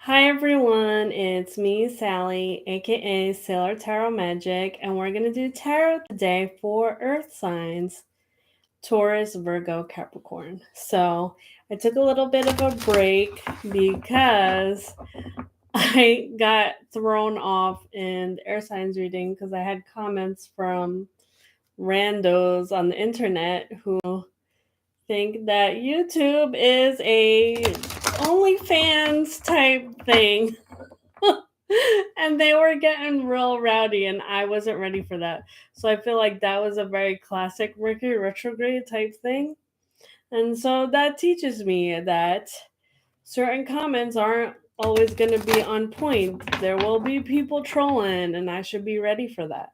Hi everyone, it's me, Sally, aka Sailor Tarot Magic, and we're gonna do tarot today for Earth signs Taurus, Virgo, Capricorn. So I took a little bit of a break because I got thrown off in the air signs reading because I had comments from randos on the internet who think that YouTube is a OnlyFans type thing. And they were getting real rowdy, and I wasn't ready for that. So I feel like that was a very classic Mercury retrograde type thing. And so that teaches me that certain comments aren't always going to be on point. There will be people trolling, and I should be ready for that.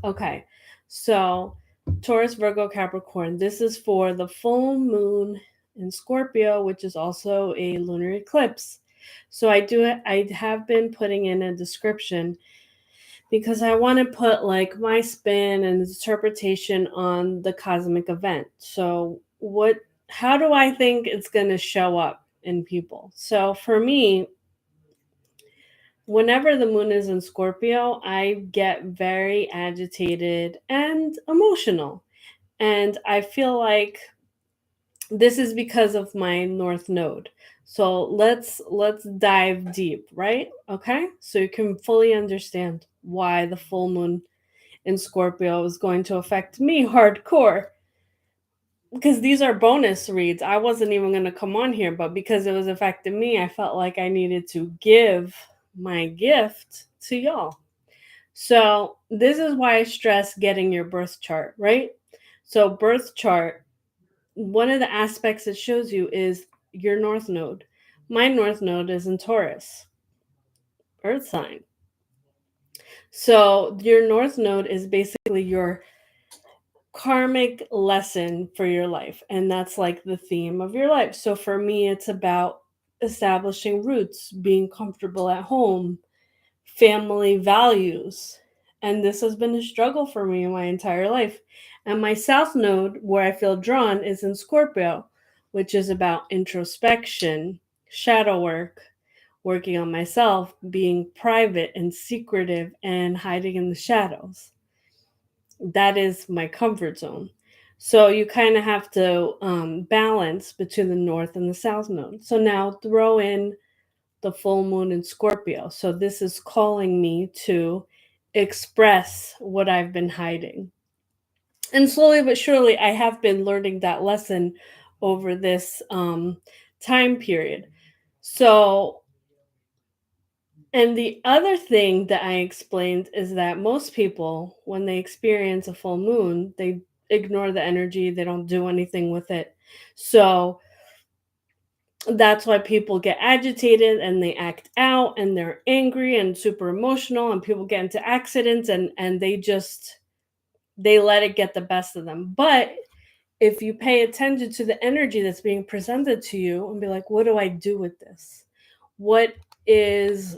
Okay, so Taurus, Virgo, Capricorn. This is for the full moon in Scorpio, which is also a lunar eclipse. So I have been putting in a description because I want to put like my spin and interpretation on the cosmic event. So how do I think it's going to show up in people? So for me, whenever the moon is in Scorpio, I get very agitated and emotional. And I feel like this is because of my north node. So let's dive deep, right? Okay? So you can fully understand why the full moon in Scorpio is going to affect me hardcore. Because these are bonus reads. I wasn't even going to come on here, but because it was affecting me, I felt like I needed to give my gift to y'all. So, this is why I stress getting your birth chart, right? So, birth chart, one of the aspects it shows you is your north node. My north node is in Taurus, earth sign. So, your north node is basically your karmic lesson for your life, and that's like the theme of your life. So, for me, it's about establishing roots, being comfortable at home, family values. And this has been a struggle for me my entire life. And my south node, where I feel drawn, is in Scorpio, which is about introspection, shadow work, working on myself, being private and secretive, and hiding in the shadows. That is my comfort zone. So you kind of have to balance between the north and the south node. So now throw in the full moon in Scorpio. So this is calling me to express what I've been hiding. And slowly but surely, I have been learning that lesson over this time period. So, and the other thing that I explained is that most people, when they experience a full moon, they ignore the energy, they don't do anything with it. So, that's why people get agitated and they act out and they're angry and super emotional, and people get into accidents, and they let it get the best of them. But if you pay attention to the energy that's being presented to you and be like, what do I do with this? What is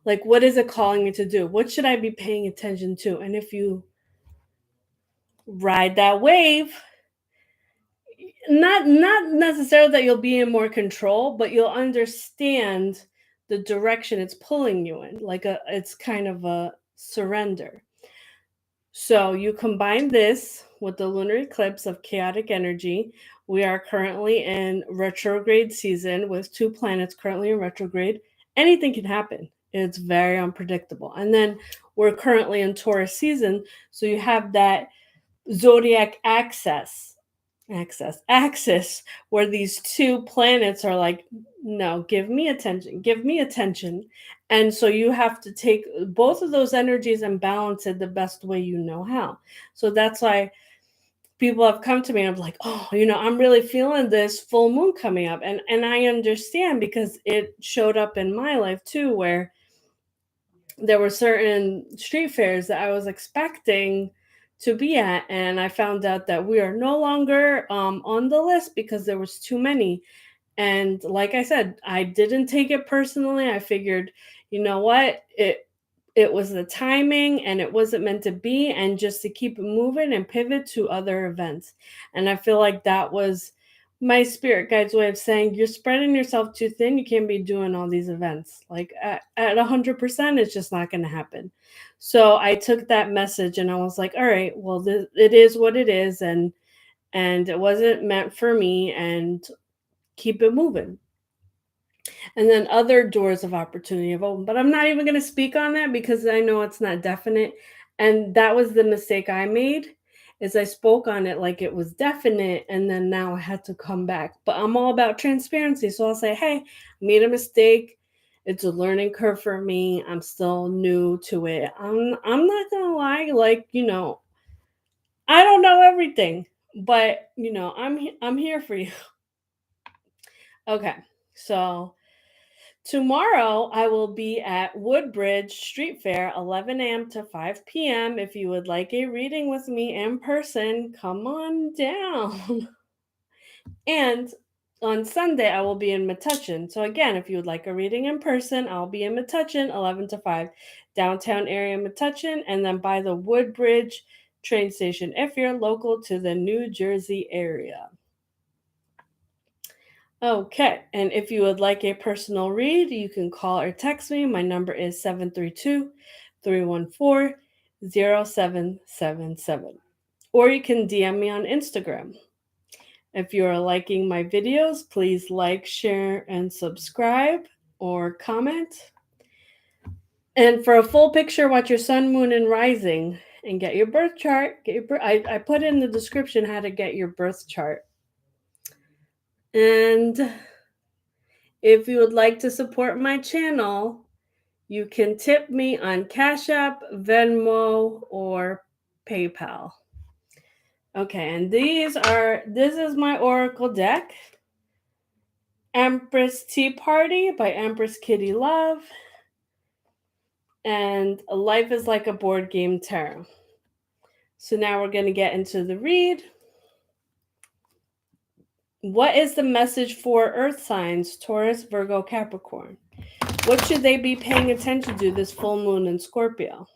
what is it calling me to do? What should I be paying attention to? And if you ride that wave, not necessarily that you'll be in more control, but you'll understand the direction it's pulling you in. It's kind of a surrender. So you combine this with the lunar eclipse of chaotic energy. We are currently in retrograde season with two planets currently in retrograde. Anything can happen. It's very unpredictable. And then we're currently in Taurus season, so you have that zodiac axis where these two planets are like, no, give me attention. And so you have to take both of those energies and balance it the best way you know how. So that's why people have come to me and I'm like, oh, I'm really feeling this full moon coming up. And I understand because it showed up in my life too, where there were certain street fairs that I was expecting to be at, and I found out that we are no longer on the list because there was too many. And like I said, I didn't take it personally. I figured, you know what, it was the timing and it wasn't meant to be, and just to keep it moving and pivot to other events. And I feel like that was my spirit guide's way of saying you're spreading yourself too thin. You can't be doing all these events. Like at 100%, it's just not going to happen. So I took that message and I was like, all right, well, it is what it is. And it wasn't meant for me, and keep it moving. And then other doors of opportunity have opened, but I'm not even going to speak on that because I know it's not definite. And that was the mistake I made, is I spoke on it like it was definite, and then now I had to come back. But I'm all about transparency, so I'll say, hey, I made a mistake. It's a learning curve for me. I'm still new to it. I'm not gonna lie, like, I don't know everything, but I'm here for you. Okay, so tomorrow, I will be at Woodbridge Street Fair, 11 a.m. to 5 p.m. If you would like a reading with me in person, come on down. And on Sunday, I will be in Metuchen. So, again, if you would like a reading in person, I'll be in Metuchen, 11 to 5, downtown area Metuchen, and then by the Woodbridge train station if you're local to the New Jersey area. Okay, and if you would like a personal read, you can call or text me. My number is 732-314-0777. Or you can DM me on Instagram. If you are liking my videos, please like, share, and subscribe or comment. And for a full picture, watch your sun, moon, and rising, and get your birth chart. I put in the description how to get your birth chart. And if you would like to support my channel, you can tip me on Cash App, Venmo, or PayPal. Okay, and this is my Oracle deck. Empress Tea Party by Empress Kitty Love. And Life is Like a Board Game Tarot. So now we're going to get into the read. What is the message for Earth signs, Taurus, Virgo, Capricorn? What should they be paying attention to this full moon in Scorpio?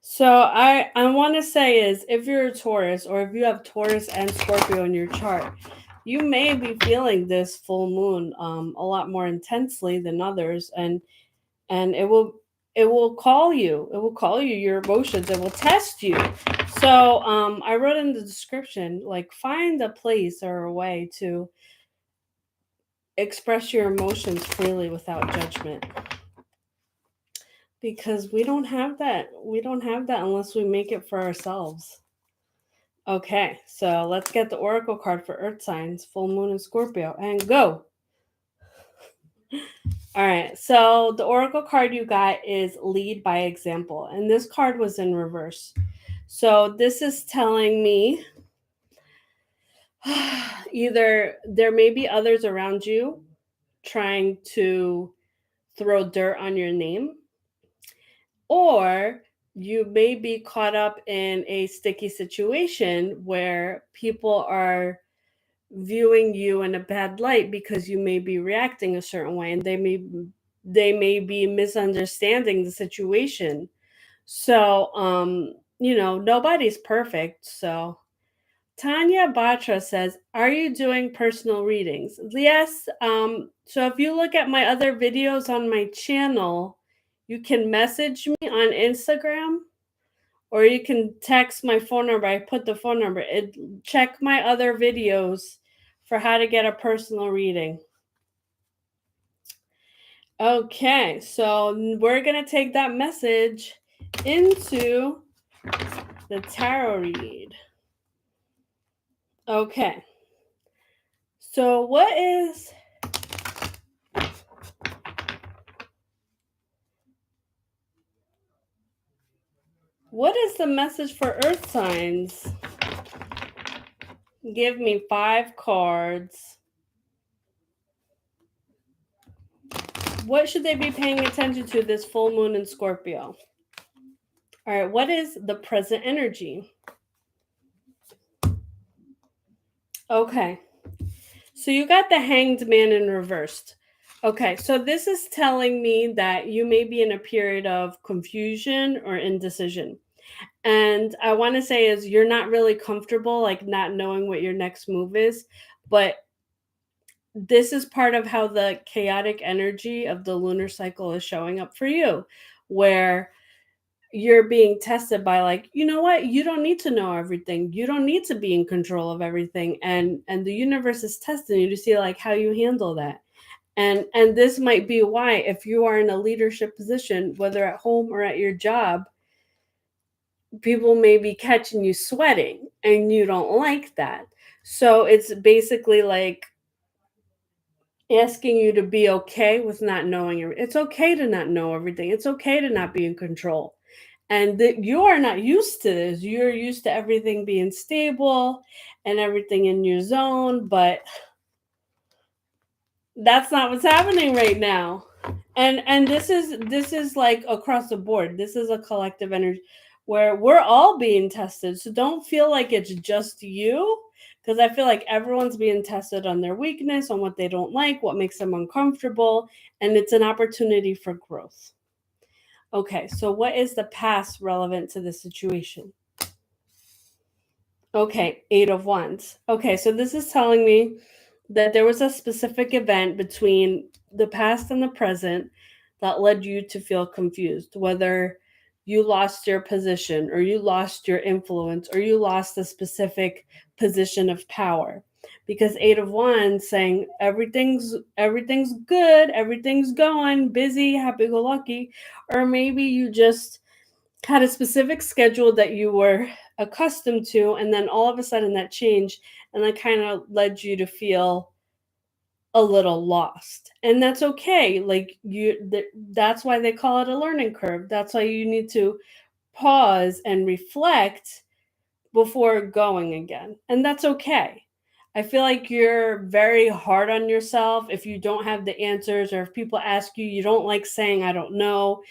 So I want to say is, if you're a Taurus, or if you have Taurus and Scorpio in your chart, you may be feeling this full moon a lot more intensely than others, and it will call you. It will call you your emotions. It will test you. So I wrote in the description, like, find a place or a way to express your emotions freely without judgment. Because we don't have that. We don't have that unless we make it for ourselves. Okay, so let's get the Oracle card for Earth signs, full moon in Scorpio, and go. All right, so the Oracle card you got is Lead by Example, and this card was in reverse. So this is telling me either there may be others around you trying to throw dirt on your name, or you may be caught up in a sticky situation where people are viewing you in a bad light because you may be reacting a certain way, and they may be misunderstanding the situation. So nobody's perfect. So Tanya Batra says, are you doing personal readings? Yes. So if you look at my other videos on my channel, you can message me on Instagram, or you can text my phone number. I put the phone number. Check my other videos for how to get a personal reading. Okay, so we're going to take that message into the tarot read. Okay. So what is the message for Earth signs? Give me 5 cards. What should they be paying attention to this full moon in Scorpio? All right, what is the present energy? Okay. So you got the Hanged Man in reversed. Okay, so this is telling me that you may be in a period of confusion or indecision. And I want to say is, you're not really comfortable, like, not knowing what your next move is, but this is part of how the chaotic energy of the lunar cycle is showing up for you, where you're being tested by, like, you know what, you don't need to know everything, you don't need to be in control of everything, and the universe is testing you to see like how you handle that. And this might be why, if you are in a leadership position, whether at home or at your job, people may be catching you sweating and you don't like that. So it's basically like asking you to be okay with not knowing everything. It's okay to not know everything. It's okay to not be in control. And that you are not used to this. You're used to everything being stable and everything in your zone, but that's not what's happening right now. And this is like across the board. This is a collective energy where we're all being tested. So don't feel like it's just you, because I feel like everyone's being tested on their weakness, on what they don't like, what makes them uncomfortable, and it's an opportunity for growth. Okay, so what is the past relevant to the situation? Okay, 8 of Wands. Okay, so this is telling me that there was a specific event between the past and the present that led you to feel confused, whether you lost your position or you lost your influence or you lost a specific position of power. Because 8 of Wands saying everything's good, everything's going, busy, happy go lucky, or maybe you just had a specific schedule that you were accustomed to, and then all of a sudden that changed, and that kind of led you to feel a little lost. And that's okay. Like that's why they call it a learning curve. That's why you need to pause and reflect before going again. And that's okay. I feel like you're very hard on yourself if you don't have the answers, or if people ask you, you don't like saying I don't know.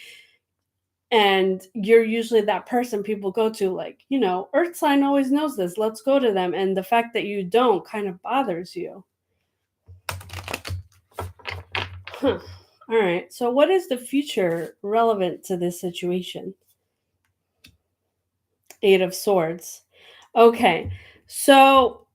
And you're usually that person people go to, like, Earth sign always knows this, let's go to them. And the fact that you don't kind of bothers you. Huh. All right. So, what is the future relevant to this situation? 8 of Swords. Okay. So,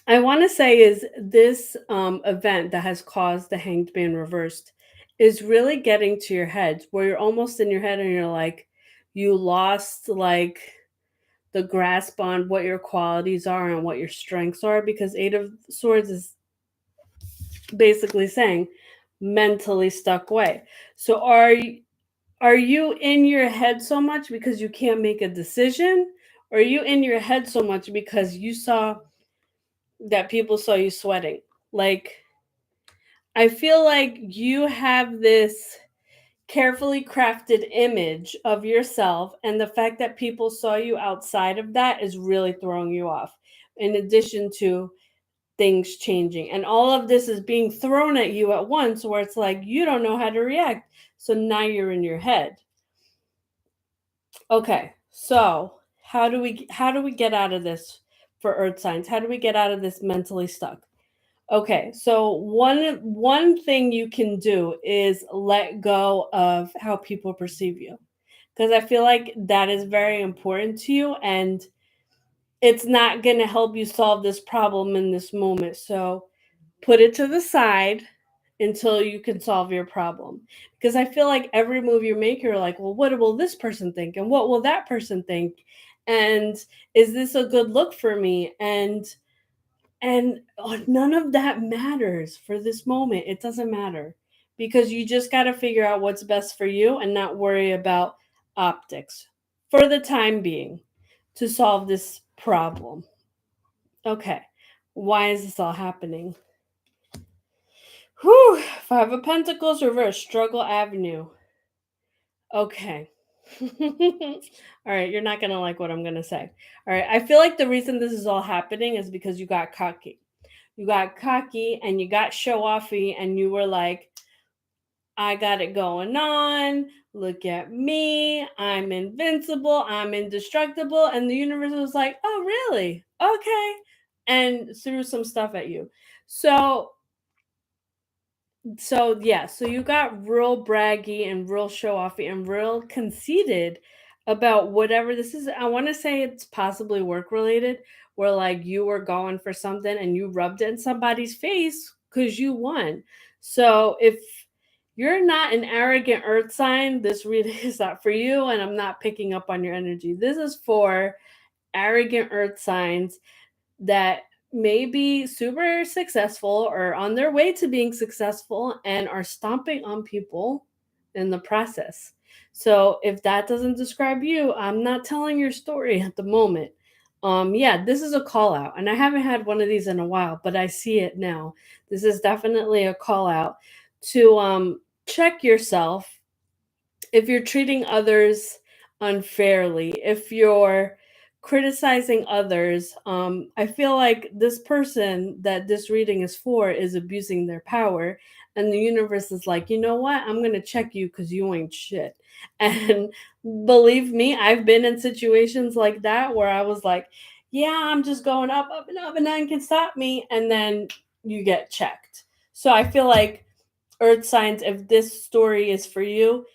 I want to say is this event that has caused the Hanged Man reversed is really getting to your head, where you're almost in your head and you're like, you lost like the grasp on what your qualities are and what your strengths are, because 8 of Swords is basically saying mentally stuck way. So are you in your head so much because you can't make a decision? Or are you in your head so much because you saw that people saw you sweating? Like, I feel like you have this carefully crafted image of yourself, and the fact that people saw you outside of that is really throwing you off, in addition to things changing. And all of this is being thrown at you at once, where it's like you don't know how to react. So now you're in your head. Okay, so how do we get out of this for earth signs? How do we get out of this mentally stuck? Okay, so one thing you can do is let go of how people perceive you, because I feel like that is very important to you, and it's not going to help you solve this problem in this moment. So put it to the side until you can solve your problem. Because I feel like every move you make, you're like, well, what will this person think? And what will that person think? And is this a good look for me? And none of that matters for this moment. It doesn't matter, because you just got to figure out what's best for you and not worry about optics for the time being to solve this problem. Okay. Why is this all happening? Whew, 5 of Pentacles reverse, struggle avenue. Okay. All right, you're not going to like what I'm going to say. All right, I feel like the reason this is all happening is because you got cocky. You got cocky and you got show offy, and you were like, I got it going on. Look at me. I'm invincible. I'm indestructible. And the universe was like, oh, really? Okay. And threw some stuff at you. So you got real braggy and real show offy and real conceited about whatever this is. I want to say it's possibly work related, where like you were going for something and you rubbed it in somebody's face because you won. So if you're not an arrogant earth sign, this reading is not for you, and I'm not picking up on your energy. This is for arrogant earth signs that may be super successful or on their way to being successful and are stomping on people in the process. So if that doesn't describe you, I'm not telling your story at the moment. Yeah, this is a call out, and I haven't had one of these in a while, but I see it now. This is definitely a call out to check yourself if you're treating others unfairly, if you're criticizing others. I feel like this person that this reading is for is abusing their power, and the universe is like, you know what, I'm gonna check you because you ain't shit. And believe me, I've been in situations like that where I was like, yeah, I'm just going up, up and up, and nothing can stop me, and then you get checked. So I feel like, earth signs, if this story is for you,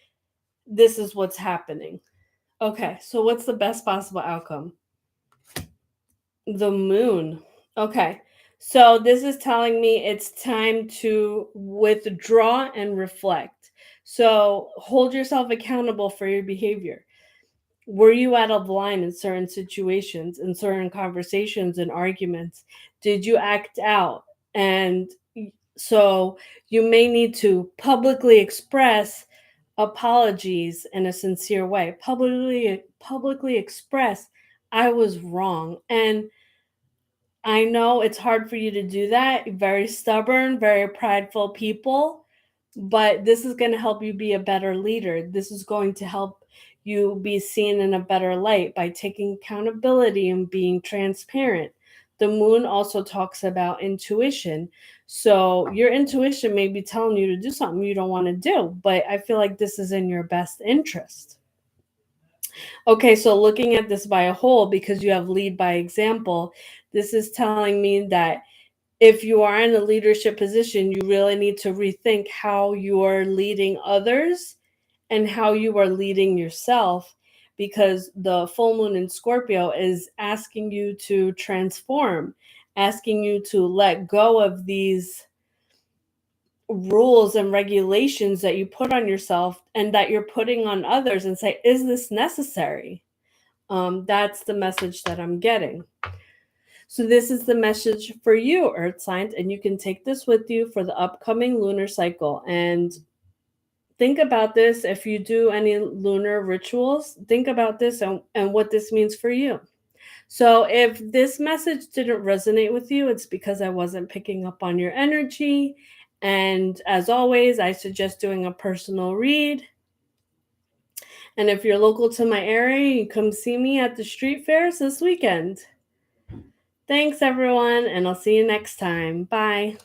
this is what's happening. Okay, so what's the best possible outcome? The moon. Okay, so this is telling me it's time to withdraw and reflect. So hold yourself accountable for your behavior. Were you out of line in certain situations, in certain conversations and arguments? Did you act out? And so you may need to publicly express apologies in a sincere way. Publicly express, I was wrong. And I know it's hard for you to do that. Very stubborn, very prideful people, but this is going to help you be a better leader. This is going to help you be seen in a better light by taking accountability and being transparent. The moon also talks about intuition. So your intuition may be telling you to do something you don't want to do, but I feel like this is in your best interest. Okay, so looking at this by a whole, because you have lead by example, this is telling me that if you are in a leadership position, you really need to rethink how you are leading others and how you are leading yourself, because the full moon in Scorpio is asking you to transform, asking you to let go of these rules and regulations that you put on yourself and that you're putting on others, and say, is this necessary? That's the message that I'm getting. So this is the message for you, earth signs, and you can take this with you for the upcoming lunar cycle. And think about this. If you do any lunar rituals, think about this and what this means for you. So if this message didn't resonate with you, it's because I wasn't picking up on your energy. And as always, I suggest doing a personal read. And if you're local to my area, you come see me at the street fairs this weekend. Thanks, everyone, and I'll see you next time. Bye.